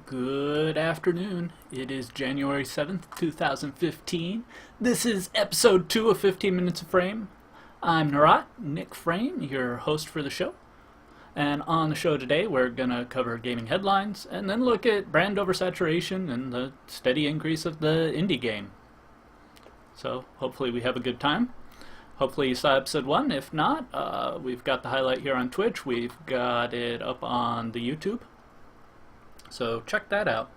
Good afternoon. It is January 7th, 2015. This is episode 2 of 15 Minutes of Frame. I'm Narat, Nick Frame, your host for the show. And on the show today, we're going to cover gaming headlines and then look at brand oversaturation and the steady increase of the indie game. So hopefully we have a good time. Hopefully you saw episode 1. If not, we've got the highlight here on Twitch. We've got it up on the YouTube. So check that out.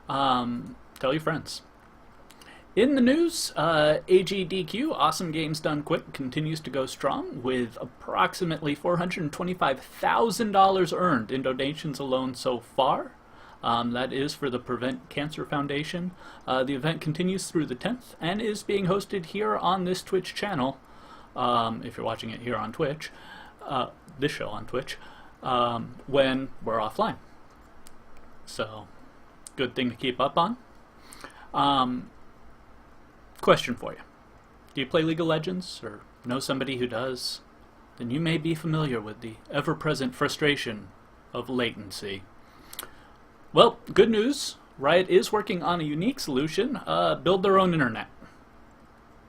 Tell your friends. In the news, AGDQ, Awesome Games Done Quick, continues to go strong with approximately $425,000 earned in donations alone so far. That is for the Prevent Cancer Foundation. The event continues through the 10th and is being hosted here on this Twitch channel. If you're watching it here on Twitch, this show on Twitch, when we're offline. So, good thing to keep up on. Question for you. Do you play League of Legends or know somebody who does? Then you may be familiar with the ever-present frustration of latency. Well, good news. Riot is working on a unique solution. Build their own internet.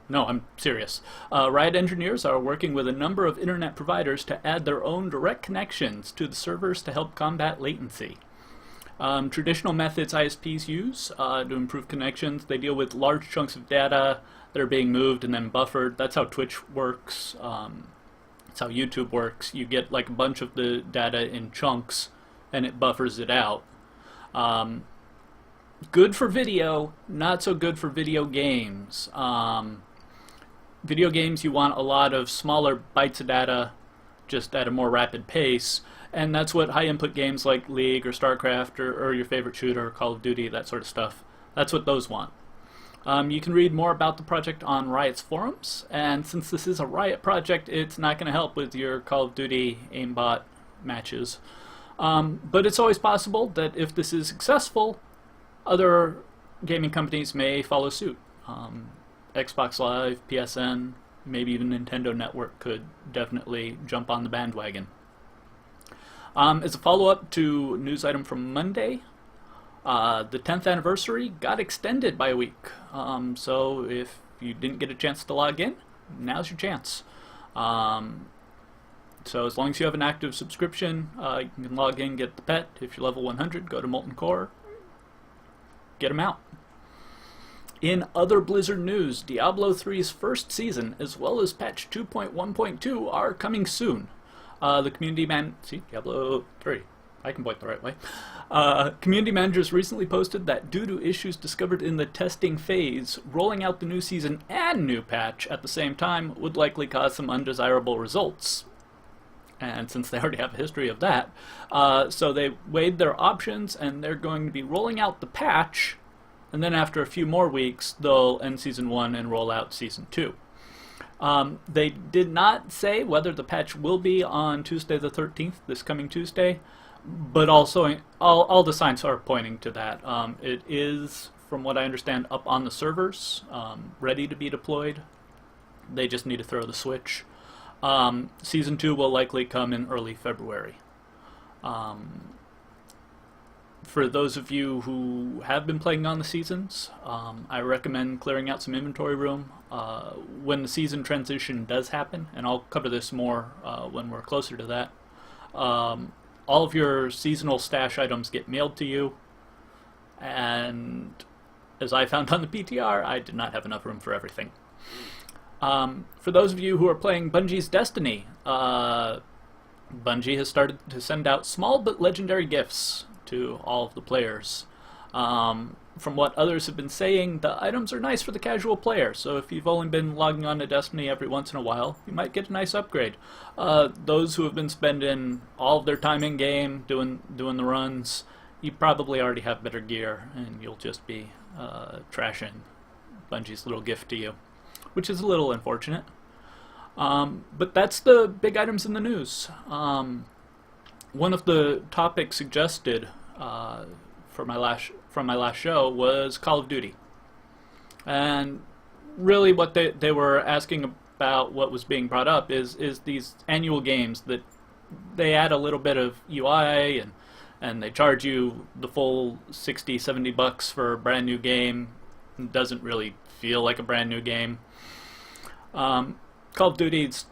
No, I'm serious. Riot engineers are working with a number of internet providers to add their own direct connections to the servers to help combat latency. Traditional methods ISPs use to improve connections, they deal with large chunks of data that are being moved and then buffered. That's how Twitch works. That's how YouTube works. You get like a bunch of the data in chunks and it buffers it out. Good for video, not so good for video games. Video games, you want a lot of smaller bytes of data just at a more rapid pace. And that's what high-input games like League or StarCraft or your favorite shooter, Call of Duty, that sort of stuff, that's what those want. You can read more about the project on Riot's forums, and since this is a Riot project, it's not going to help with your Call of Duty aimbot matches. But it's always possible that if this is successful, other gaming companies may follow suit. Xbox Live, PSN, maybe even Nintendo Network could definitely jump on the bandwagon. As a follow-up to a news item from Monday, the 10th anniversary got extended by a week. So if you didn't get a chance to log in, now's your chance. So as long as you have an active subscription, you can log in, get the pet. If you're level 100, go to Molten Core, get them out. In other Blizzard news, Diablo 3's first season, as well as patch 2.1.2, are coming soon. The community Diablo 3. I can point the right way. Community managers recently posted that due to issues discovered in the testing phase, rolling out the new season and new patch at the same time would likely cause some undesirable results. And since they already have a history of that, so they weighed their options and they're going to be rolling out the patch, and then after a few more weeks, they'll end Season 1 and roll out Season 2. They did not say whether the patch will be on Tuesday the 13th, this coming Tuesday, but also all the signs are pointing to that. It is, from what I understand, up on the servers, ready to be deployed. They just need to throw the switch. Season 2 will likely come in early February. For those of you who have been playing on the seasons, I recommend clearing out some inventory room when the season transition does happen, and I'll cover this more when we're closer to that. All of your seasonal stash items get mailed to you, and as I found on the PTR, I did not have enough room for everything. For those of you who are playing Bungie's Destiny, Bungie has started to send out small but legendary gifts to all of the players. From what others have been saying, the items are nice for the casual player, so if you've only been logging on to Destiny every once in a while, you might get a nice upgrade. Those who have been spending all of their time in game doing the runs, you probably already have better gear, and you'll just be trashing Bungie's little gift to you, which is a little unfortunate. But that's the big items in the news. One of the topics suggested from my last show was Call of Duty, and really what they were asking about, what was being brought up, is these annual games that they add a little bit of UI and they charge you the full 60, $70 for a brand new game. It doesn't really feel like a brand new game. Call of Duty's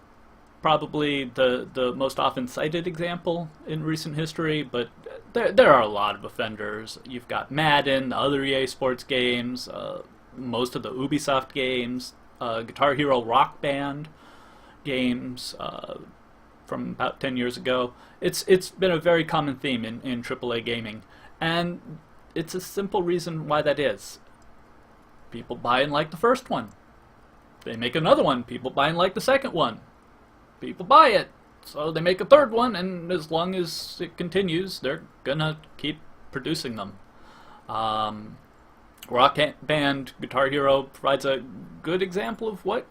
probably the most often cited example in recent history, but there are a lot of offenders. You've got Madden, the other EA Sports games, most of the Ubisoft games, Guitar Hero Rock Band games from about 10 years ago. It's been a very common theme in AAA gaming, and it's a simple reason why that is. People buy and like the first one. They make another one. People buy and like the second one. People buy it, so they make a third one, and as long as it continues, they're gonna keep producing them. Rock Band Guitar Hero provides a good example of what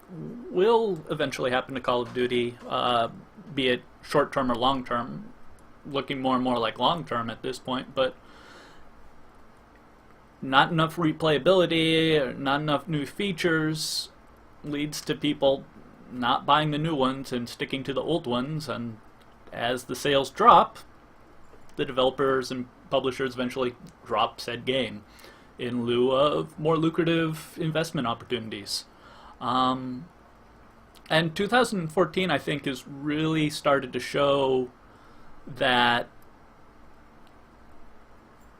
will eventually happen to Call of Duty, be it short-term or long-term, looking more and more like long-term at this point, but not enough replayability, or not enough new features leads to people not buying the new ones and sticking to the old ones, and as the sales drop, the developers and publishers eventually drop said game in lieu of more lucrative investment opportunities. And 2014, I think, has really started to show that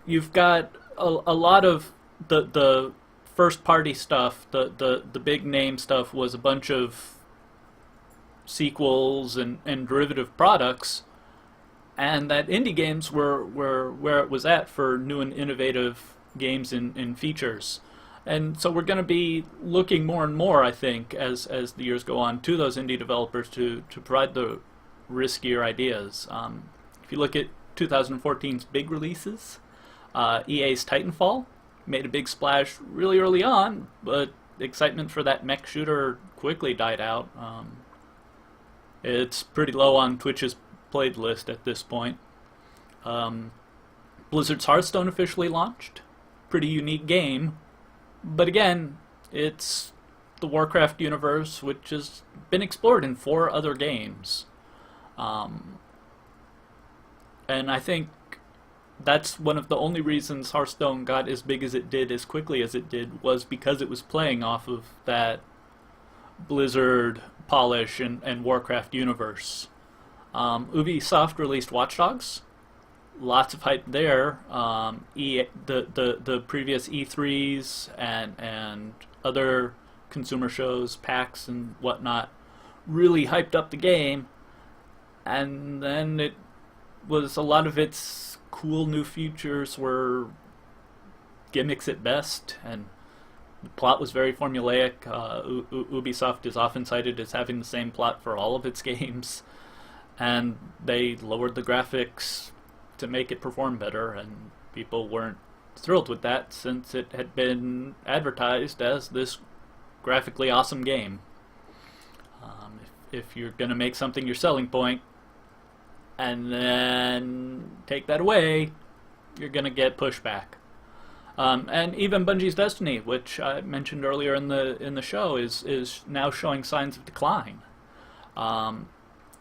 you've got a lot of the first party stuff, the big name stuff was a bunch of sequels and derivative products, and that indie games were where it was at for new and innovative games and features. And so we're going to be looking more and more, I think, as the years go on, to those indie developers to provide the riskier ideas. If you look at 2014's big releases, EA's Titanfall made a big splash really early on, but excitement for that mech shooter quickly died out. It's pretty low on Twitch's played list at this point. Blizzard's Hearthstone officially launched. Pretty unique game. But again, it's the Warcraft universe, which has been explored in 4 other games. And I think that's one of the only reasons Hearthstone got as big as it did, as quickly as it did, was because it was playing off of that Blizzard polish and Warcraft universe. Ubisoft released Watch Dogs. Lots of hype there. The previous E3s and other consumer shows, PAX and whatnot, really hyped up the game, and then it was a lot of its cool new features were gimmicks at best, and the plot was very formulaic. Ubisoft is often cited as having the same plot for all of its games, and they lowered the graphics to make it perform better, and people weren't thrilled with that since it had been advertised as this graphically awesome game. If you're going to make something your selling point and then take that away, you're going to get pushback. And even Bungie's Destiny, which I mentioned earlier in the show, is now showing signs of decline.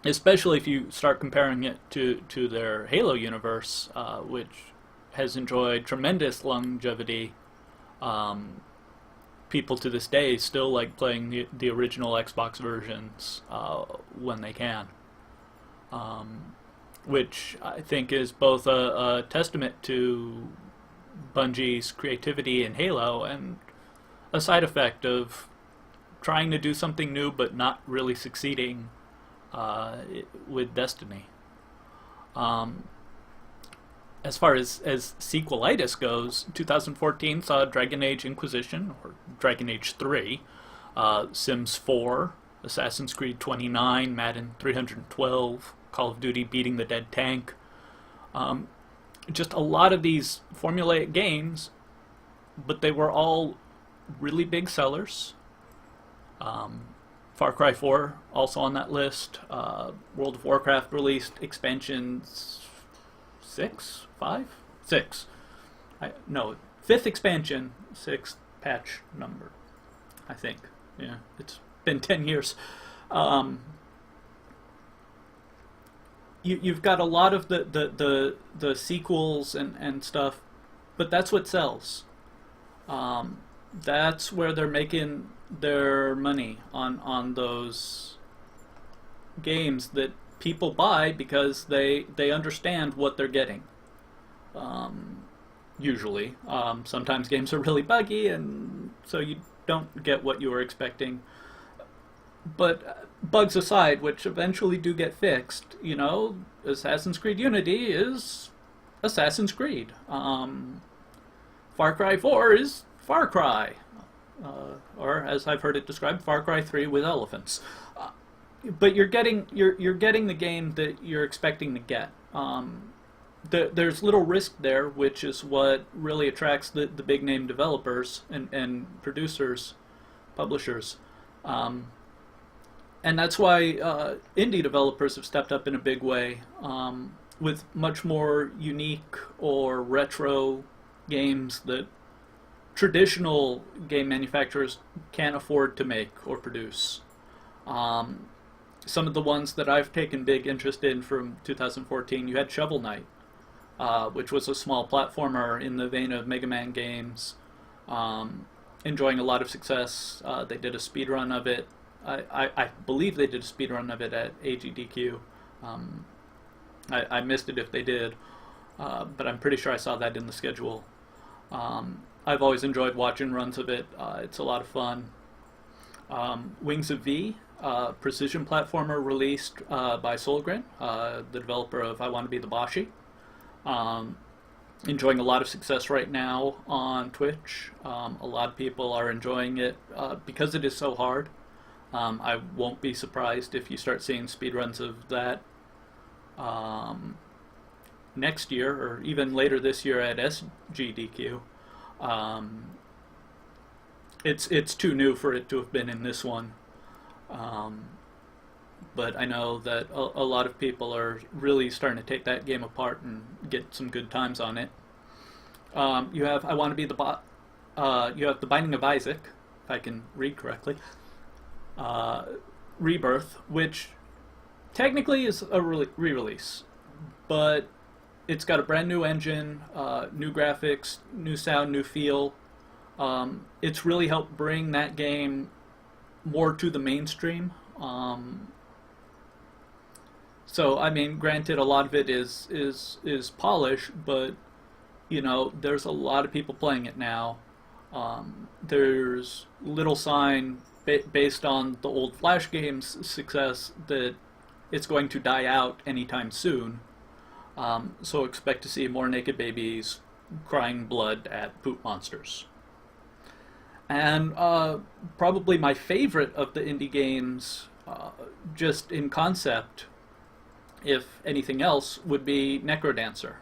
Especially if you start comparing it to their Halo universe, which has enjoyed tremendous longevity. People to this day still like playing the original Xbox versions when they can. Which I think is both a testament to Bungie's creativity in Halo and a side effect of trying to do something new but not really succeeding with Destiny. As far as sequelitis goes, 2014 saw Dragon Age Inquisition, or Dragon Age 3, Sims 4, Assassin's Creed 29, Madden 312, Call of Duty Beating the Dead Tank. Just a lot of these formulaic games, but they were all really big sellers. Far Cry 4 also on that list. World of Warcraft released expansions 6? 5? 6. No, 5th expansion, 6th patch number, I think. Yeah, it's been 10 years. you've got a lot of the sequels and stuff, but that's what sells. Um, that's where they're making their money on those games that people buy because they understand what they're getting. Um, Usually, sometimes games are really buggy, and so you don't get what you were expecting. But bugs aside, which eventually do get fixed, Assassin's Creed Unity is Assassin's Creed. Far Cry 4 is Far Cry, or as I've heard it described, Far Cry 3 with elephants. Uh, but you're getting the game that you're expecting to get. There's little risk there, which is what really attracts the big name developers and producers, publishers. Um, and that's why indie developers have stepped up in a big way with much more unique or retro games that traditional game manufacturers can't afford to make or produce. Um, some of the ones that I've taken big interest in from 2014, you had Shovel Knight, which was a small platformer in the vein of Mega Man games, enjoying a lot of success. They did a speedrun of it. I believe they did a speedrun of it at AGDQ. Um, I missed it if they did, but I'm pretty sure I saw that in the schedule. I've always enjoyed watching runs of it. It's a lot of fun. Wings of V, precision platformer released by Solgren, the developer of I Want to Be the Boshi. Um, Enjoying a lot of success right now on Twitch. A lot of people are enjoying it because it is so hard. I won't be surprised if you start seeing speedruns of that um, next year or even later this year at SGDQ. Um, it's too new for it to have been in this one. Um, but I know that a lot of people are really starting to take that game apart and get some good times on it. You have I Want to Be the you have The Binding of Isaac, if I can read correctly. Uh, Rebirth, which technically is a re-release, but it's got a brand new engine, new graphics, new sound, new feel. It's really helped bring that game more to the mainstream. So I mean, granted, a lot of it is polish, but there's a lot of people playing it now. There's little sign based on the old Flash games' success that it's going to die out anytime soon. So expect to see more naked babies crying blood at poop monsters. And probably my favorite of the indie games, just in concept, if anything else, would be Necrodancer.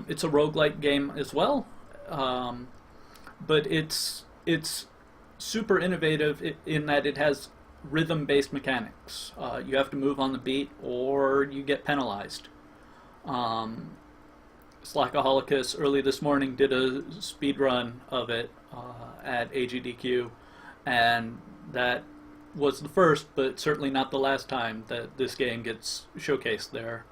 It's a roguelike game as well, but it's super innovative in that it has rhythm-based mechanics. You have to move on the beat or you get penalized. Slackaholicus early this morning did a speed run of it at AGDQ, and that was the first, but certainly not the last time that this game gets showcased there.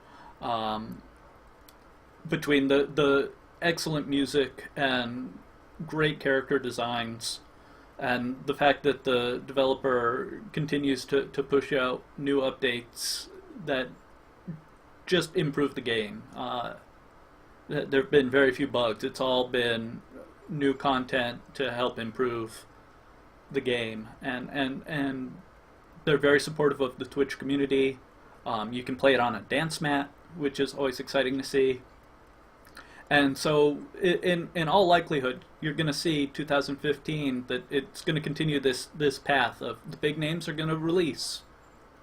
Between the excellent music and great character designs, and the fact that the developer continues to push out new updates that just improve the game. There have been very few bugs. It's all been new content to help improve the game, and they're very supportive of the Twitch community. You can play it on a dance mat, which is always exciting to see. And so, in all likelihood, you're going to see 2015 that it's going to continue this path of the big names are going to release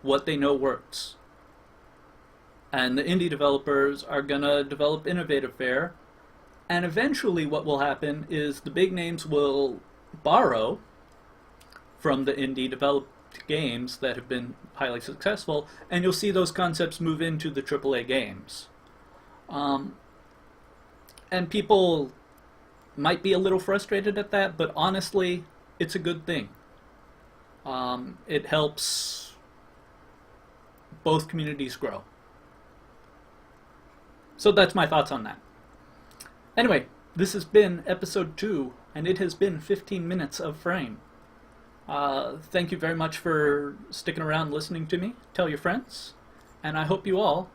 what they know works, and the indie developers are going to develop innovative fare. And eventually, what will happen is the big names will borrow from the indie developed games that have been highly successful, and you'll see those concepts move into the AAA games. And people might be a little frustrated at that, but honestly, it's a good thing. It helps both communities grow. So that's my thoughts on that. Anyway, this has been episode 2, and it has been 15 minutes of frame. Thank you very much for sticking around listening to me. Tell your friends, and I hope you all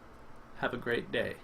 have a great day.